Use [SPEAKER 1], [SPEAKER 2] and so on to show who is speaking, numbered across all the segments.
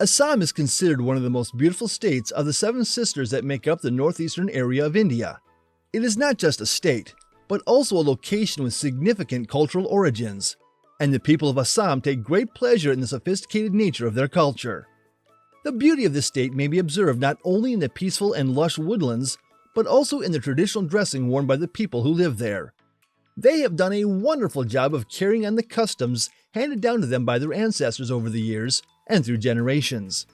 [SPEAKER 1] Assam is considered one of the most beautiful states of the seven sisters that make up the northeastern area of India. It is not just a state, but also a location with significant cultural origins, and the people of Assam take great pleasure in the sophisticated nature of their culture. The beauty of this state may be observed not only in the peaceful and lush woodlands, but also in the traditional dressing worn by the people who live there. They have done a wonderful job of carrying on the customs handed down to them by their ancestors over the years and through generations.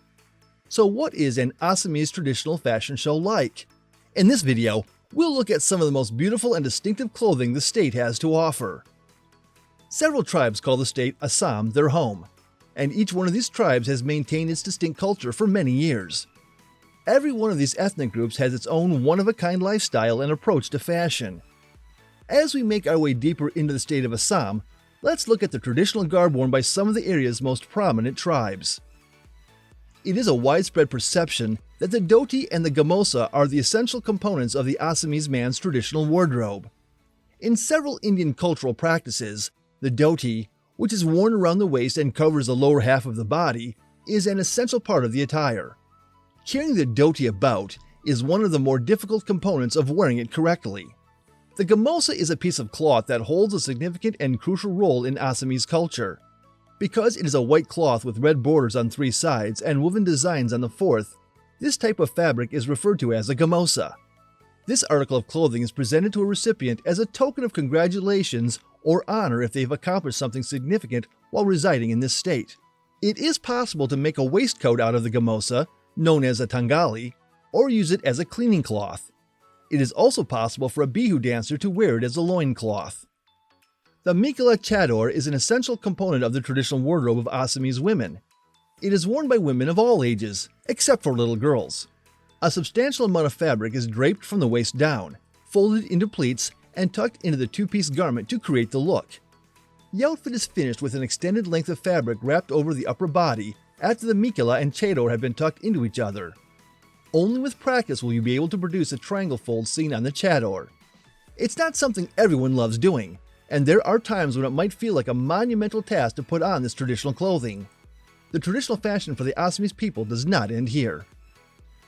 [SPEAKER 1] So what is an Assamese traditional fashion show like? In this video, we'll look at some of the most beautiful and distinctive clothing the state has to offer. Several tribes call the state Assam their home, and each one of these tribes has maintained its distinct culture for many years. Every one of these ethnic groups has its own one-of-a-kind lifestyle and approach to fashion. As we make our way deeper into the state of Assam, let's look at the traditional garb worn by some of the area's most prominent tribes. It is a widespread perception that the dhoti and the gamosa are the essential components of the Assamese man's traditional wardrobe. In several Indian cultural practices, the dhoti, which is worn around the waist and covers the lower half of the body, is an essential part of the attire. Carrying the dhoti about is one of the more difficult components of wearing it correctly. The gamosa is a piece of cloth that holds a significant and crucial role in Assamese culture. Because it is a white cloth with red borders on 3 sides and woven designs on the 4th, this type of fabric is referred to as a gamosa. This article of clothing is presented to a recipient as a token of congratulations or honor if they've accomplished something significant while residing in this state. It is possible to make a waistcoat out of the gamosa, known as a tangali, or use it as a cleaning cloth. It is also possible for a bihu dancer to wear it as a loincloth. The mikala chador is an essential component of the traditional wardrobe of Assamese women. It is worn by women of all ages, except for little girls. A substantial amount of fabric is draped from the waist down, folded into pleats, and tucked into the 2-piece garment to create the look. The outfit is finished with an extended length of fabric wrapped over the upper body after the mikala and chador have been tucked into each other. Only with practice will you be able to produce a triangle fold seen on the chador. It's not something everyone loves doing, and there are times when it might feel like a monumental task to put on this traditional clothing. The traditional fashion for the Assamese people does not end here.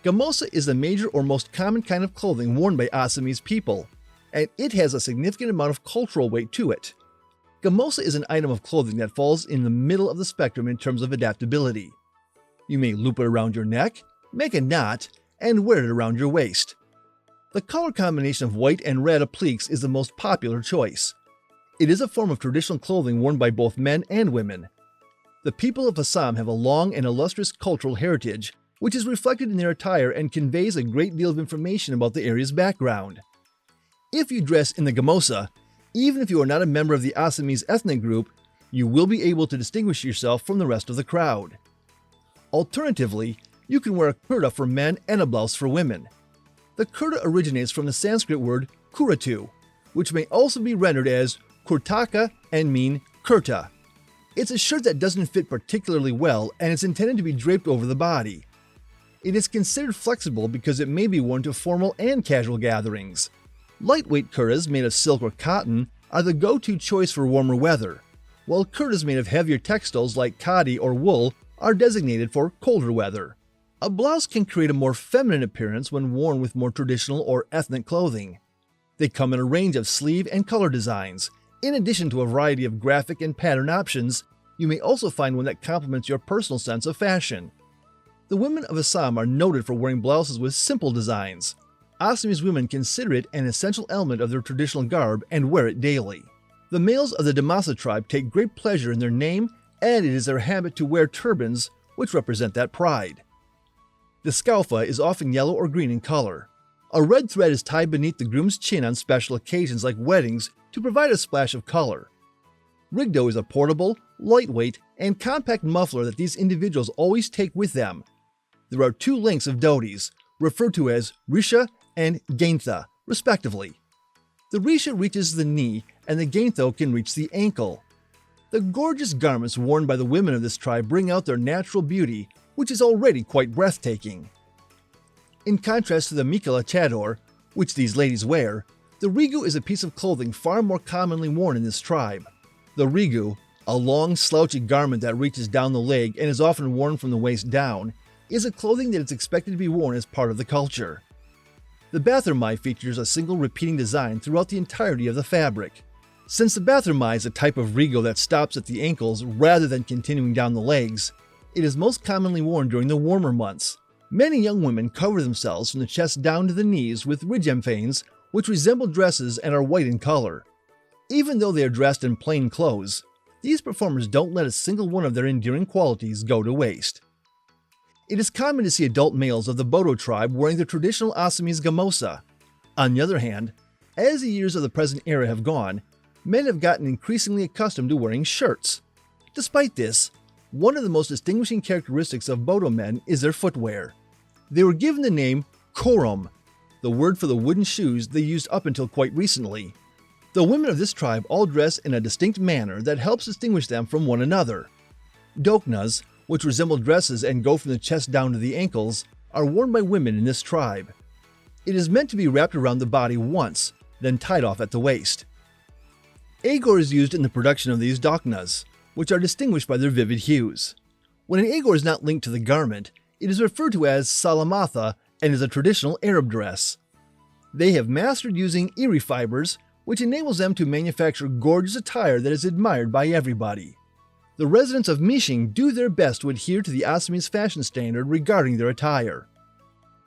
[SPEAKER 1] Gamosa is the major or most common kind of clothing worn by Assamese people, and it has a significant amount of cultural weight to it. Gamosa is an item of clothing that falls in the middle of the spectrum in terms of adaptability. You may loop it around your neck, make a knot, and wear it around your waist. The color combination of white and red appliques is the most popular choice. It is a form of traditional clothing worn by both men and women. The people of Assam have a long and illustrious cultural heritage, which is reflected in their attire and conveys a great deal of information about the area's background. If you dress in the gamosa, even if you are not a member of the Assamese ethnic group, you will be able to distinguish yourself from the rest of the crowd. Alternatively, you can wear a kurta for men and a blouse for women. The kurta originates from the Sanskrit word kuratu, which may also be rendered as kurtaka and mean kurta. It's a shirt that doesn't fit particularly well and is intended to be draped over the body. It is considered flexible because it may be worn to formal and casual gatherings. Lightweight kurtas made of silk or cotton are the go-to choice for warmer weather, while kurtas made of heavier textiles like khadi or wool are designated for colder weather. A blouse can create a more feminine appearance when worn with more traditional or ethnic clothing. They come in a range of sleeve and color designs. In addition to a variety of graphic and pattern options, you may also find one that complements your personal sense of fashion. The women of Assam are noted for wearing blouses with simple designs. Assamese women consider it an essential element of their traditional garb and wear it daily. The males of the Dimasa tribe take great pleasure in their name, and it is their habit to wear turbans, which represent that pride. The scalfa is often yellow or green in color. A red thread is tied beneath the groom's chin on special occasions like weddings to provide a splash of color. Rigdo is a portable, lightweight, and compact muffler that these individuals always take with them. There are 2 lengths of dhotis, referred to as risha and gaintha, respectively. The risha reaches the knee and the gaintho can reach the ankle. The gorgeous garments worn by the women of this tribe bring out their natural beauty, which is already quite breathtaking. In contrast to the mikala chador, which these ladies wear, the rigu is a piece of clothing far more commonly worn in this tribe. The rigu, A long, slouchy garment that reaches down the leg and is often worn from the waist down is a clothing that is expected to be worn as part of the culture. The bathermai features a single repeating design throughout the entirety of the fabric. Since the bathermai is a type of rego that stops at the ankles rather than continuing down the legs, it is most commonly worn during the warmer months. Many young women cover themselves from the chest down to the knees with ridgempanes, which resemble dresses and are white in color. Even though they are dressed in plain clothes, these performers don't let a single one of their endearing qualities go to waste. It is common to see adult males of the Bodo tribe wearing their traditional Assamese gamosa. On the other hand, as the years of the present era have gone, men have gotten increasingly accustomed to wearing shirts. Despite this, one of the most distinguishing characteristics of Bodo men is their footwear. They were given the name korom, the word for the wooden shoes they used up until quite recently. The women of this tribe all dress in a distinct manner that helps distinguish them from one another. Doknas, which resemble dresses and go from the chest down to the ankles, are worn by women in this tribe. It is meant to be wrapped around the body once, then tied off at the waist. Agor is used in the production of these doknas, which are distinguished by their vivid hues. When an agor is not linked to the garment, it is referred to as salamatha and is a traditional Arab dress. They have mastered using eri fibers, which enables them to manufacture gorgeous attire that is admired by everybody. The residents of Mishing do their best to adhere to the Assamese fashion standard regarding their attire.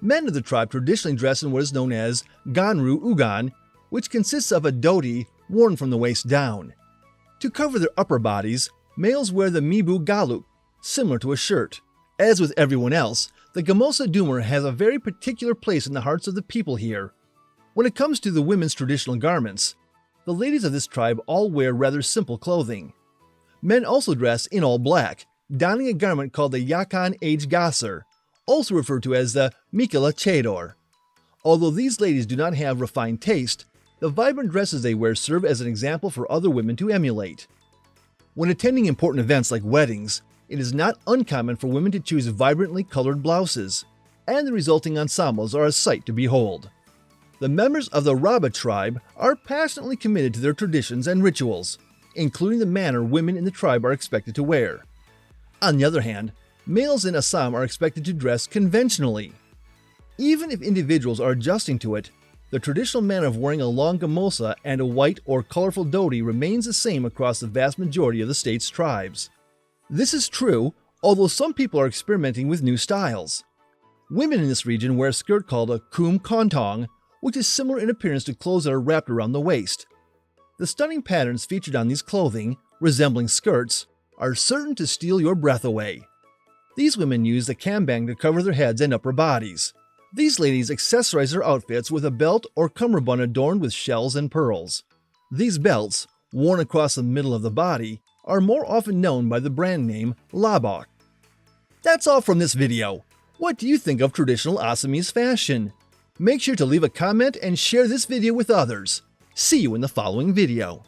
[SPEAKER 1] Men of the tribe traditionally dress in what is known as ganru ugan, which consists of a dhoti worn from the waist down. To cover their upper bodies, males wear the mibu galuk, similar to a shirt. As with everyone else, the gamosa dumer has a very particular place in the hearts of the people here. When it comes to the women's traditional garments, the ladies of this tribe all wear rather simple clothing. Men also dress in all black, donning a garment called the yakan age gasser, also referred to as the mikala chador. Although these ladies do not have refined taste, the vibrant dresses they wear serve as an example for other women to emulate. When attending important events like weddings, it is not uncommon for women to choose vibrantly colored blouses, and the resulting ensembles are a sight to behold. The members of the Raba tribe are passionately committed to their traditions and rituals, including the manner women in the tribe are expected to wear. On the other hand, males in Assam are expected to dress conventionally. Even if individuals are adjusting to it, the traditional manner of wearing a long gamosa and a white or colorful dhoti remains the same across the vast majority of the state's tribes. This is true, although some people are experimenting with new styles. Women in this region wear a skirt called a kum kontong, which is similar in appearance to clothes that are wrapped around the waist. The stunning patterns featured on these clothing, resembling skirts, are certain to steal your breath away. These women use the kambang to cover their heads and upper bodies. These ladies accessorize their outfits with a belt or cummerbund adorned with shells and pearls. These belts, worn across the middle of the body, are more often known by the brand name Labok. That's all from this video. What do you think of traditional Assamese fashion? Make sure to leave a comment and share this video with others. See you in the following video.